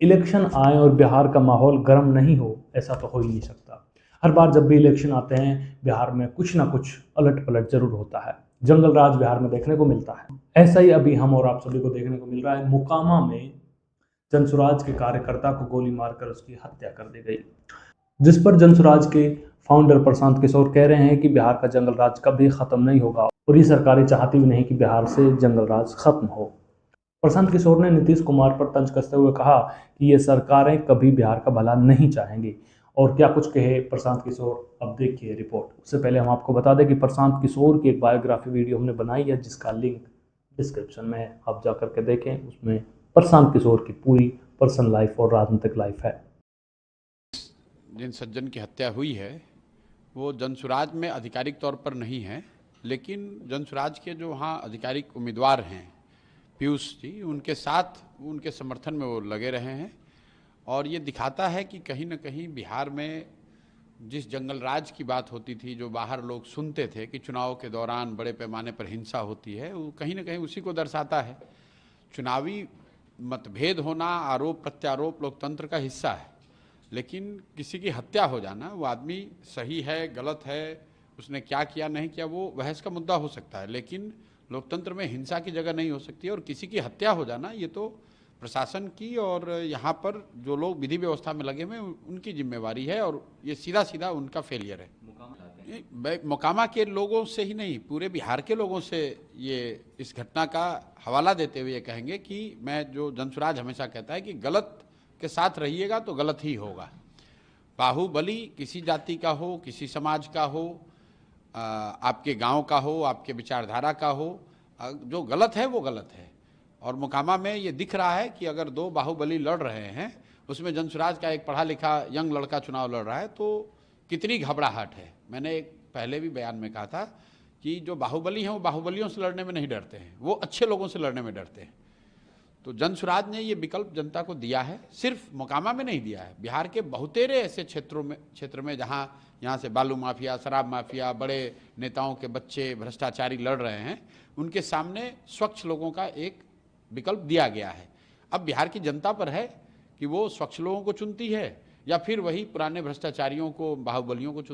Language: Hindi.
इलेक्शन आए और बिहार का माहौल गर्म नहीं हो, ऐसा तो हो ही नहीं सकता। हर बार जब भी इलेक्शन आते हैं बिहार में कुछ ना कुछ अलट पलट जरूर होता है, जंगल राज बिहार में देखने को मिलता है। ऐसा ही अभी हम और आप सभी को देखने को मिल रहा है। मोकामा में जनसुराज के कार्यकर्ता को गोली मारकर उसकी हत्या कर दी गई, जिस पर जनसुराज के फाउंडर प्रशांत किशोर कह रहे हैं कि बिहार का जंगल राज कभी खत्म नहीं होगा और ये सरकारें चाहती भी नहीं कि बिहार से जंगल राज खत्म हो। प्रशांत किशोर ने नीतीश कुमार पर तंज कसते हुए कहा कि ये सरकारें कभी बिहार का भला नहीं चाहेंगी। और क्या कुछ कहे प्रशांत किशोर, अब देखिए रिपोर्ट। उससे पहले हम आपको बता दें कि प्रशांत किशोर की एक बायोग्राफी वीडियो हमने बनाई है, जिसका लिंक डिस्क्रिप्शन में है, आप जाकर के देखें। उसमें प्रशांत किशोर की पूरी पर्सनल लाइफ और राजनीतिक लाइफ है। जिन सज्जन की हत्या हुई है वो जनसुराज में आधिकारिक तौर पर नहीं है, लेकिन जनसुराज के जो वहाँ आधिकारिक उम्मीदवार हैं पीयूष जी, उनके साथ उनके समर्थन में वो लगे रहे हैं। और ये दिखाता है कि कहीं न कहीं बिहार में जिस जंगल राज की बात होती थी, जो बाहर लोग सुनते थे कि चुनाव के दौरान बड़े पैमाने पर हिंसा होती है, वो कहीं न कहीं उसी को दर्शाता है। चुनावी मतभेद होना, आरोप प्रत्यारोप लोकतंत्र का हिस्सा है, लेकिन किसी की हत्या हो जाना, वो आदमी सही है गलत है, उसने क्या किया नहीं किया, वो बहस का मुद्दा हो सकता है, लेकिन लोकतंत्र में हिंसा की जगह नहीं हो सकती। और किसी की हत्या हो जाना ये तो प्रशासन की और यहाँ पर जो लोग विधि व्यवस्था में लगे हुए उनकी जिम्मेवारी है, और ये सीधा सीधा उनका फेलियर है। मोकामा के लोगों से ही नहीं, पूरे बिहार के लोगों से ये इस घटना का हवाला देते हुए ये कहेंगे कि मैं जो जनसुराज हमेशा कहता है कि गलत के साथ रहिएगा तो गलत ही होगा। बाहुबली किसी जाति का हो, किसी समाज का हो, आपके गांव का हो, आपके विचारधारा का हो, जो गलत है वो गलत है। और मोकामा में ये दिख रहा है कि अगर दो बाहुबली लड़ रहे हैं, उसमें जनसुराज का एक पढ़ा लिखा यंग लड़का चुनाव लड़ रहा है, तो कितनी घबराहट है। मैंने एक पहले भी बयान में कहा था कि जो बाहुबली हैं वो बाहुबलियों से लड़ने में नहीं डरते हैं, वो अच्छे लोगों से लड़ने में डरते हैं। तो जनसुराज ने ये विकल्प जनता को दिया है, सिर्फ मोकामा में नहीं दिया है, बिहार के बहुतेरे ऐसे क्षेत्र में जहाँ यहाँ से बालू माफिया, शराब माफिया, बड़े नेताओं के बच्चे भ्रष्टाचारी लड़ रहे हैं, उनके सामने स्वच्छ लोगों का एक विकल्प दिया गया है। अब बिहार की जनता पर है कि वो स्वच्छ लोगों को चुनती है या फिर वही पुराने भ्रष्टाचारियों को, बाहुबलियों को चुनती है।